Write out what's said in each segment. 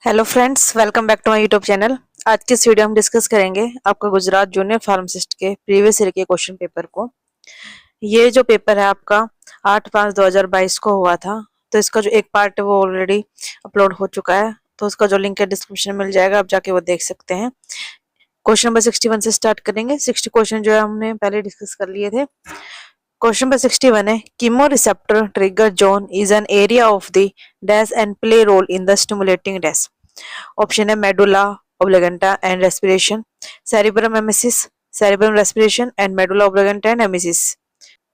Hello friends, welcome back to my YouTube channel. आज की इस वीडियो में डिस्कस करेंगे आपका गुजरात जूनियर फार्मासिस्ट के प्रीवियस ईयर के क्वेश्चन पेपर को। ये जो पेपर है आपका 8/5/2022 को हुआ था, तो इसका जो एक पार्ट है वो ऑलरेडी अपलोड हो चुका है, तो उसका जो लिंक है डिस्क्रिप्शन में मिल जाएगा, आप जाके वो देख सकते हैं। क्वेश्चन नंबर 61 से स्टार्ट करेंगे। 60 क्वेश्चन जो है हमने पहले डिस्कस कर लिए थे। क्वेश्चन नंबर 61 है, chemoreceptor trigger zone is an area of the dash and play role in the stimulating dash. Option है medulla oblongata and respiration, cerebrum emesis, cerebrum respiration and medulla oblongata and emesis.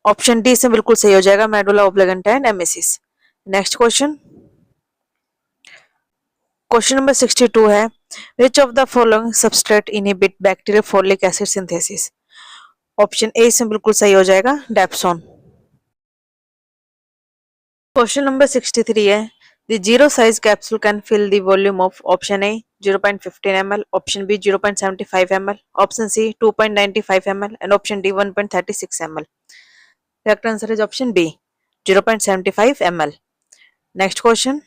Option D इसमें बिल्कुल सही हो जाएगा, medulla oblongata and emesis. Next question, question number 62 है, which of the following substrate inhibit bacterial folic acid synthesis. Option A इसमें बिल्कुल सही हो जाएगा, डेप्सोन। क्वेश्चन नंबर 63 है, the zero size capsule can fill the volume of option A 0.15 ml, option B 0.75 ml, option C 2.95 ml and option D 1.36 ml. Correct answer is option B 0.75 ml. Next question.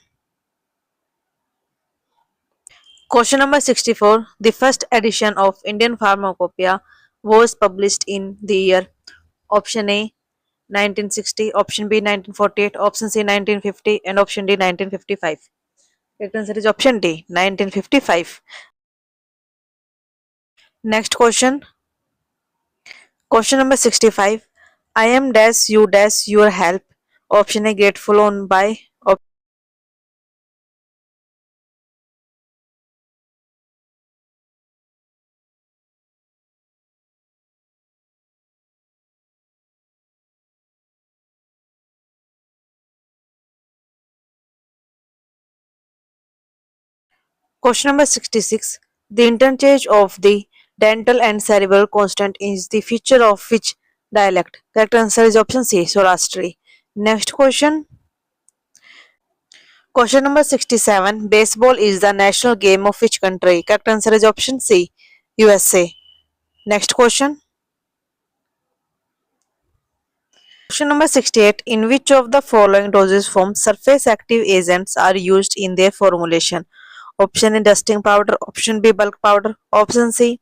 Question number 64. The first edition of Indian Pharmacopoeia was published in the year option A 1960, option B 1948, option C 1950 and option D 1955. Correct answer is option D 1955. Next question. Question number 65. I am dash you dash your help. Option A grateful on by. Question number 66. The interchange of the dental and cerebral consonant is the feature of which dialect? Correct answer is option C, Saurashtrian. Next question. Question number 67. Baseball is the national game of which country? Correct answer is option C, USA. Next question. Question number 68. In which of the following dosage forms surface active agents are used in their formulation? Option A dusting powder, option B bulk powder, option C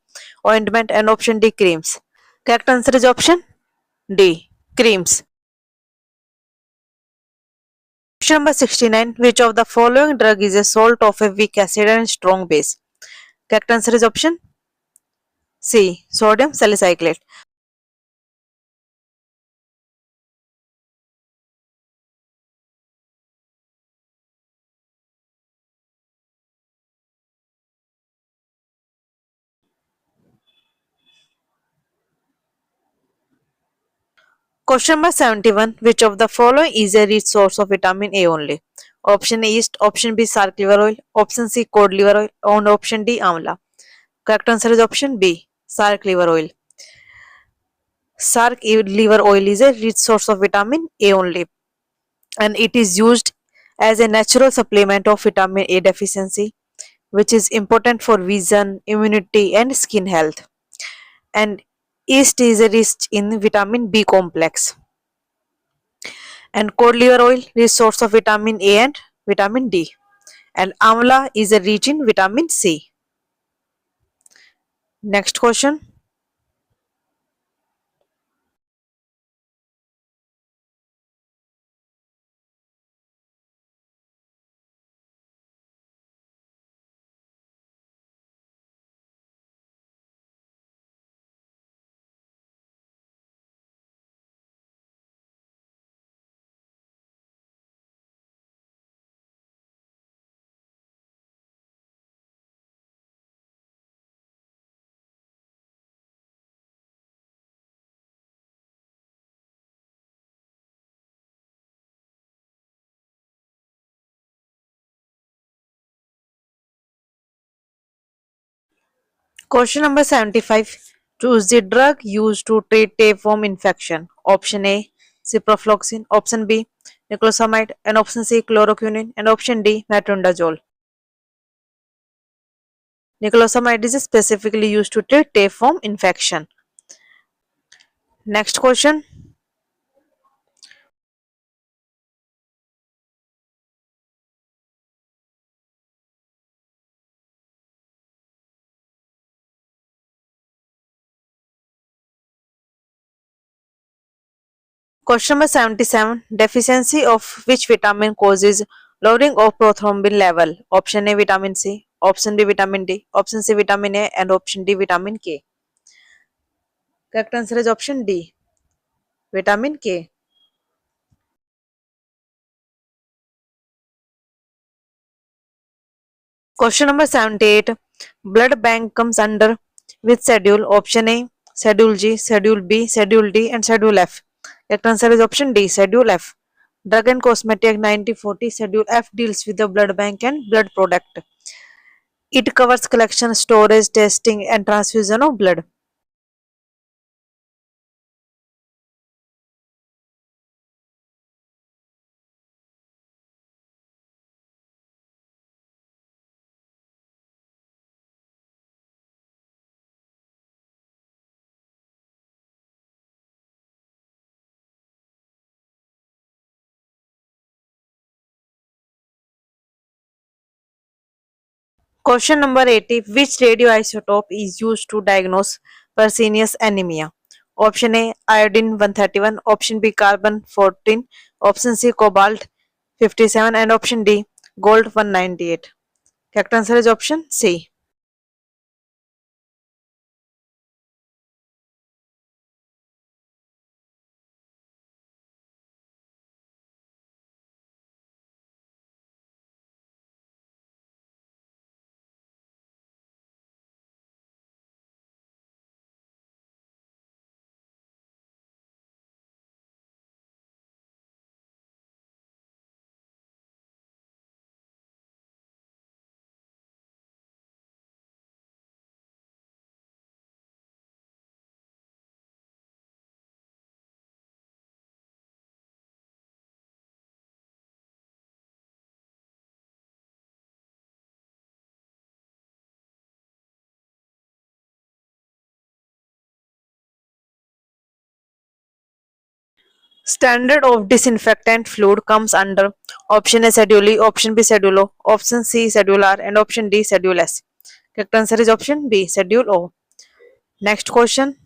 ointment and option D creams. Correct answer is option D, creams. Question number 69. Which of the following drug is a salt of a weak acid and strong base? Correct answer is option C, sodium salicylate. Question number 71. Which of the following is a rich source of vitamin A only? Option A yeast, option B sark liver oil, option C cod liver oil, and option D amla. Correct answer is option B, sark liver oil. Sark liver oil is a rich source of vitamin A only, and it is used as a natural supplement of vitamin A deficiency, which is important for vision, immunity, and skin health. And yeast is rich in vitamin B complex. And cod liver oil is source of vitamin A and vitamin D. And amla is rich in vitamin C. Next question. Question number 75. Choose the drug used to treat tapeworm infection. Option A, ciprofloxacin. Option B, niclosamide. And option C, chloroquine. And option D, metronidazole. Niclosamide is specifically used to treat tapeworm infection. Next question. Question number 77. Deficiency of which vitamin causes lowering of prothrombin level? Option A vitamin C, option B vitamin D, option C vitamin A, and option D vitamin K. Correct answer is option D, vitamin K. Question number 78. Blood bank comes under which schedule? Option A, Schedule G, Schedule B, Schedule D, and Schedule F. Correct answer is option D, Schedule F. Drug and Cosmetic Act 1940, Schedule F deals with the blood bank and blood product. It covers collection, storage, testing, and transfusion of blood. Question number 80. Which radioisotope is used to diagnose Persinius anemia? Option A, iodine 131, option B, carbon 14, option C, cobalt 57, and option D, gold 198. Correct answer is option C. Standard of disinfectant fluid comes under option A, Schedule E, option B, Schedule O, option C, Schedule R, and option D, Schedule S. Correct answer is option B, Schedule O. Next question.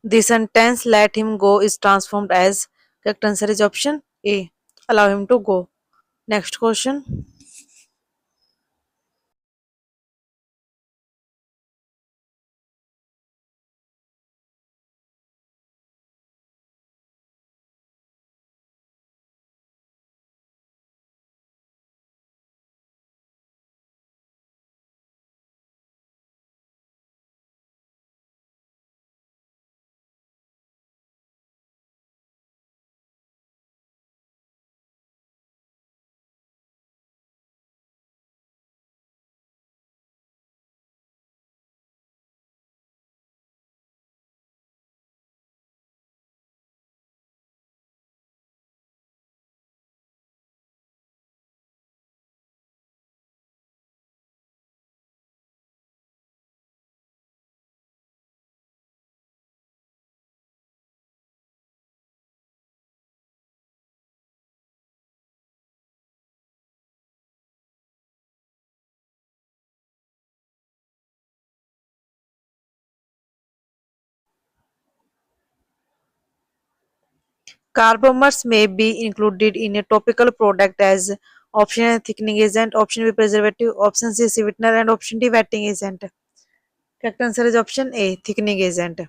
The sentence "let him go" is transformed as. Correct answer is option A. Allow him to go. Next question. Carbomers may be included in a topical product as option A thickening agent, option B preservative, option C sweetener, and option D wetting agent. Correct answer is option A thickening agent.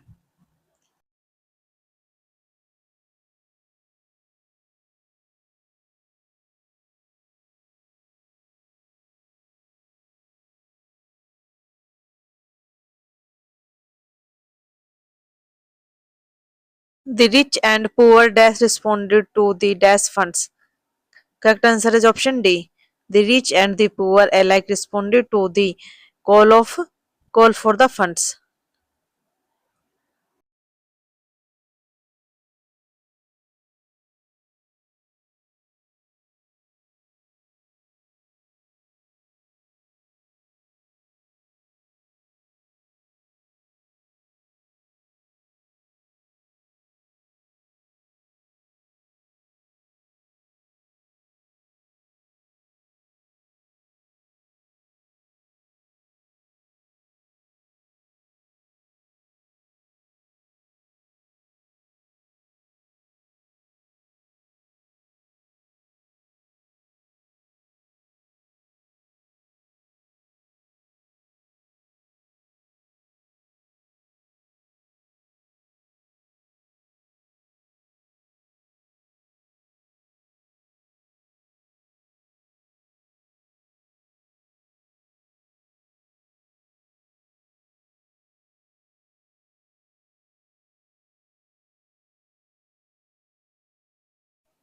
The rich and poor dash responded to the dash funds. Correct answer is option D. The rich and the poor alike responded to the call of call for the funds.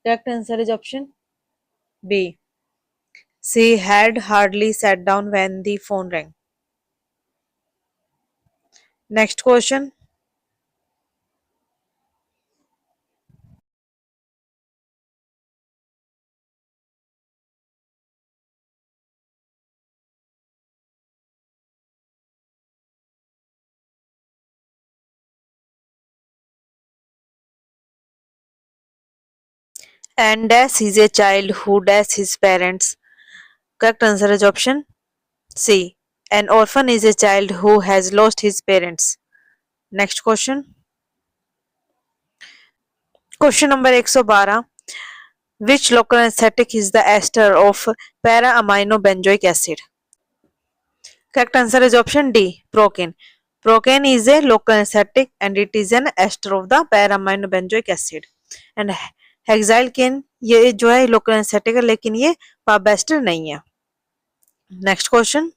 Correct answer is option B. She had hardly sat down when the phone rang. Next question. And dash is a child who dash his parents. Correct answer is option C. An orphan is a child who has lost his parents. Next question. Question number 112. Which local anesthetic is the ester of para-amino benzoic acid? Correct answer is option D. Procaine. Procaine is a local anesthetic and it is an ester of the para-amino benzoic acid. And हेक्साइलकेन ये जो है local anaesthetic है लेकिन ये pub ester नहीं है. Next question.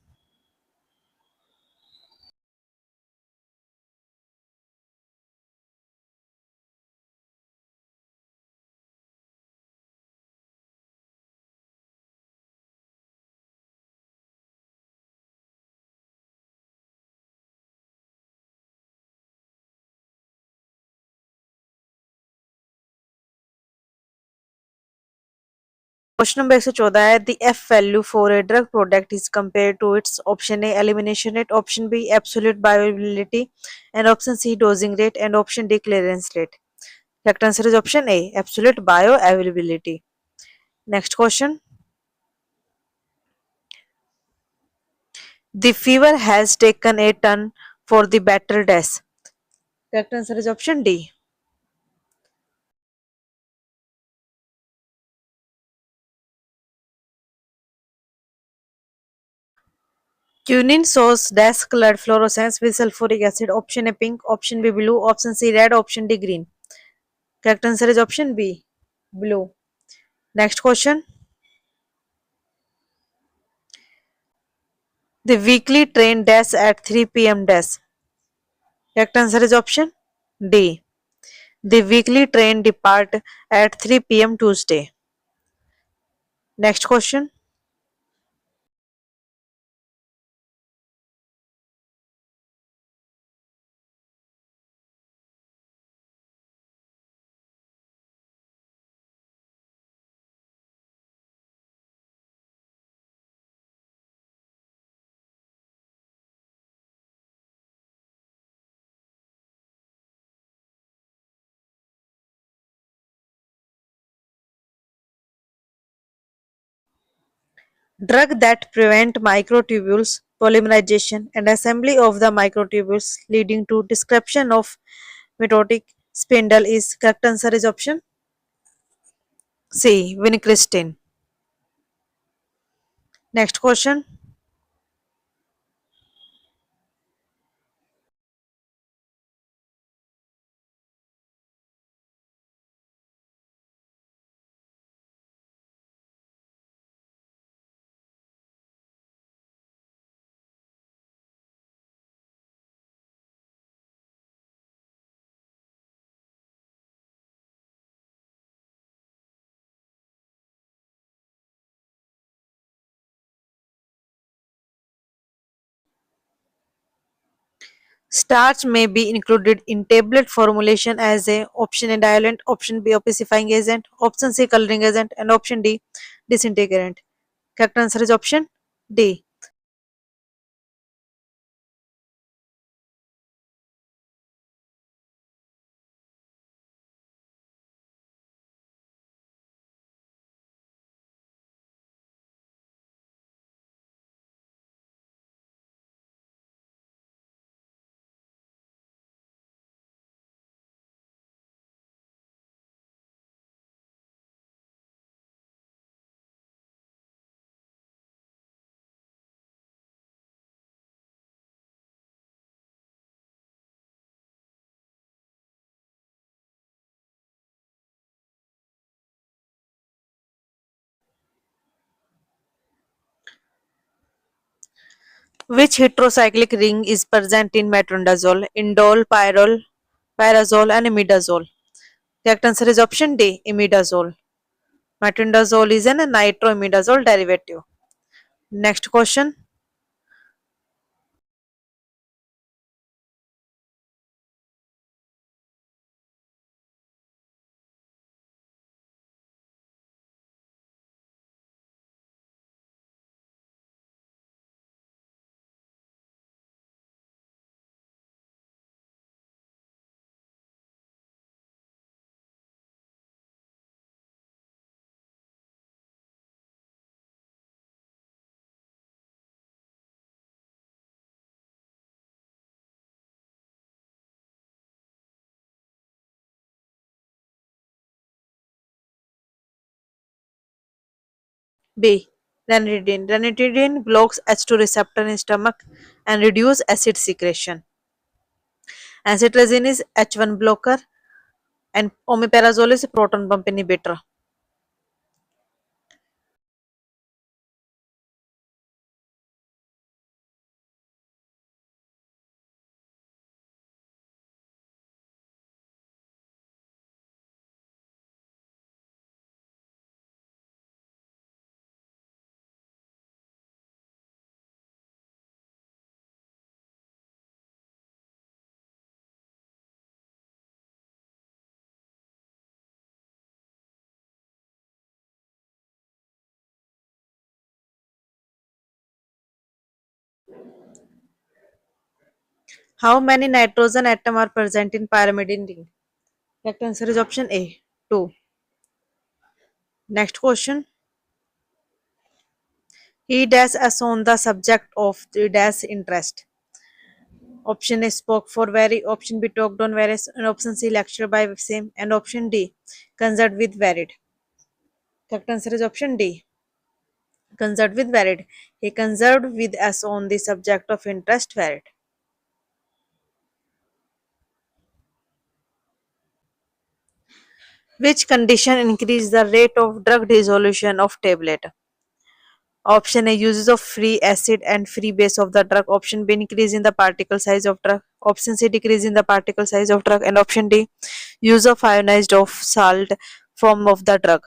Question number 114 है the F value for a drug product is compare to its option A elimination rate, option B absolute bioavailability and option C dosing rate and option D clearance rate. Correct answer is option A absolute bioavailability. Next question. The fever has taken a turn for the better dash. Correct answer is option D. Quinine shows dash colored fluorescence with sulfuric acid. Option A pink, option B blue, option C red, option D green. Correct answer is option B, blue. Next question. The weekly train dash at 3 p.m. dash. Correct answer is option D. The weekly train depart at 3 p.m. Tuesday. Next question. Drug that prevent microtubules polymerization and assembly of the microtubules leading to description of mitotic spindle is correct answer is option C. Vincristine. Next question. Starch may be included in tablet formulation as a option A diluent, option B opacifying agent, option C coloring agent, and option D disintegrant. Correct answer is option D. Which heterocyclic ring is present in metronidazole, indole, pyrrole, pyrazole, and imidazole? Correct answer is option D, imidazole. Metronidazole is an nitroimidazole derivative. Next question. B. Ranitidine. Ranitidine blocks H2 receptor in stomach and reduce acid secretion. Acetylazine is H1 blocker and omeprazole is a proton pump inhibitor. How many nitrogen atoms are present in pyrimidine ring? Correct answer is option A, 2. Next question. He dash as on the subject of the dash interest. Option A, spoke for very. Option B, talked on various. And option C, lectured by same. And option D, consulted with varied. Correct answer is option D, consulted with varied. He conserved with us on the subject of interest varied. Which condition increase the rate of drug dissolution of tablet? Option A, uses of free acid and free base of the drug. Option B, increase in the particle size of drug. Option C, decrease in the particle size of drug. And option D, use of ionized of salt form of the drug.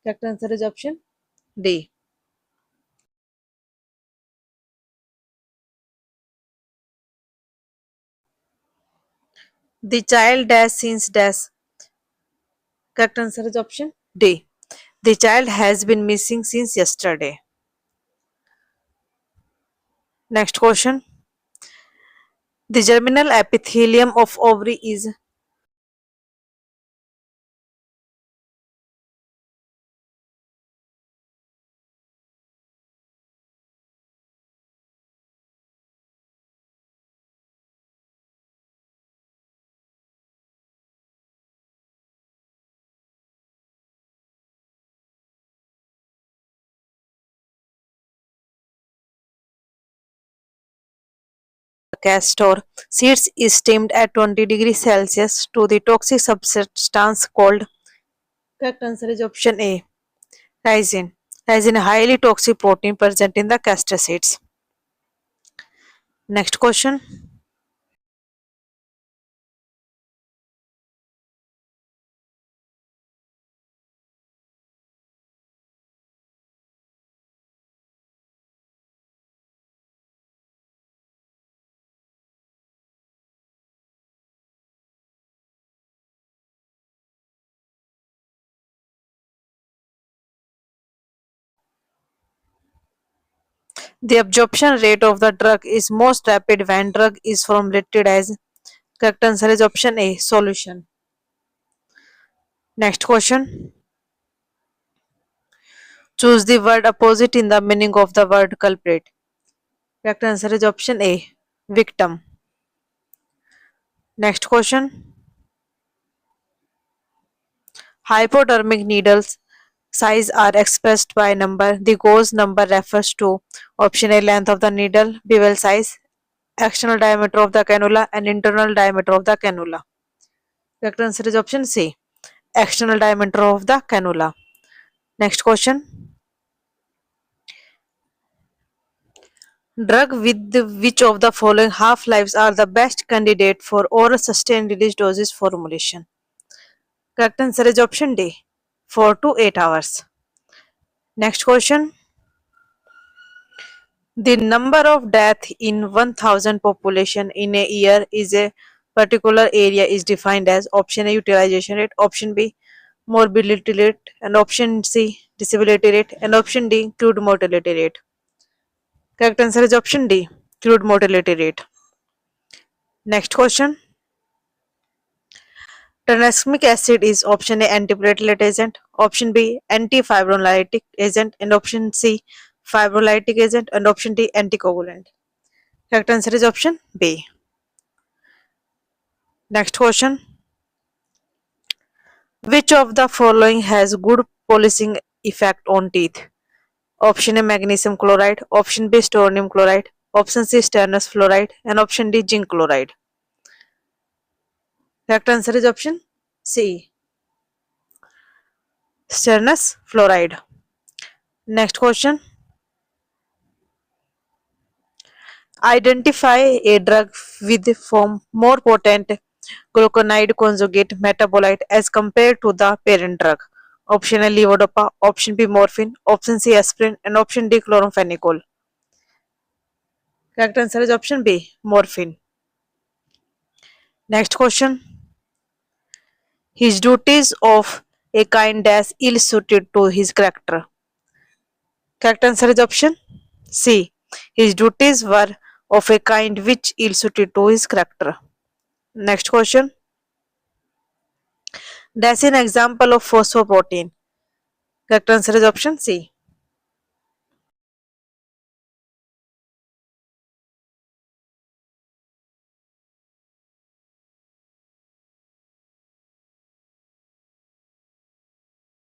Correct answer is option D. The child dash since dash. Correct answer is option D. The child has been missing since yesterday. Next question. The germinal epithelium of ovary is. Castor seeds is steamed at 20 degrees Celsius to the toxic substance called. Correct answer is option A, ricin. Ricin, a highly toxic protein present in the castor seeds. Next question. The absorption rate of the drug is most rapid when drug is formulated as. Correct answer is option A, solution. Next question. Choose the word opposite in the meaning of the word culprit. Correct answer is option A, victim. Next question. Hypodermic needles size are expressed by number. The gauge number refers to option A, length of the needle, bevel size, external diameter of the cannula, and internal diameter of the cannula. Correct answer is option C, external diameter of the cannula. Next question. Drug with which of the following half-lives are the best candidate for oral sustained release dosage formulation? Correct answer is option D, 4 to 8 hours. Next question. The number of death in 1000 population in a year is a particular area is defined as option A, utilization rate, option B, morbidity rate, and option C, disability rate, and option D, crude mortality rate. Correct answer is option D, crude mortality rate. Next question. Tranexamic acid is option A, antiplatelet agent, option B, antifibrinolytic agent, and option C, fibrolytic agent, and option D, anticoagulant. Correct answer is option B. Next question. Which of the following has good polishing effect on teeth? Option A, magnesium chloride, option B, strontium chloride, option C, stannous fluoride, and option D, zinc chloride. Correct answer is option C, stannous fluoride. Next question. Identify a drug with form more potent gluconide conjugate metabolite as compared to the parent drug. Option A, levodopa, option B, morphine, option C, aspirin, and option D, chloramphenicol. Correct answer is option B, morphine. Next question. His duties of a kind dash ill suited to his character. Correct answer is option C. His duties were of a kind which ill suited to his character. Next question. Dash an example of phosphoprotein. Correct answer is option C,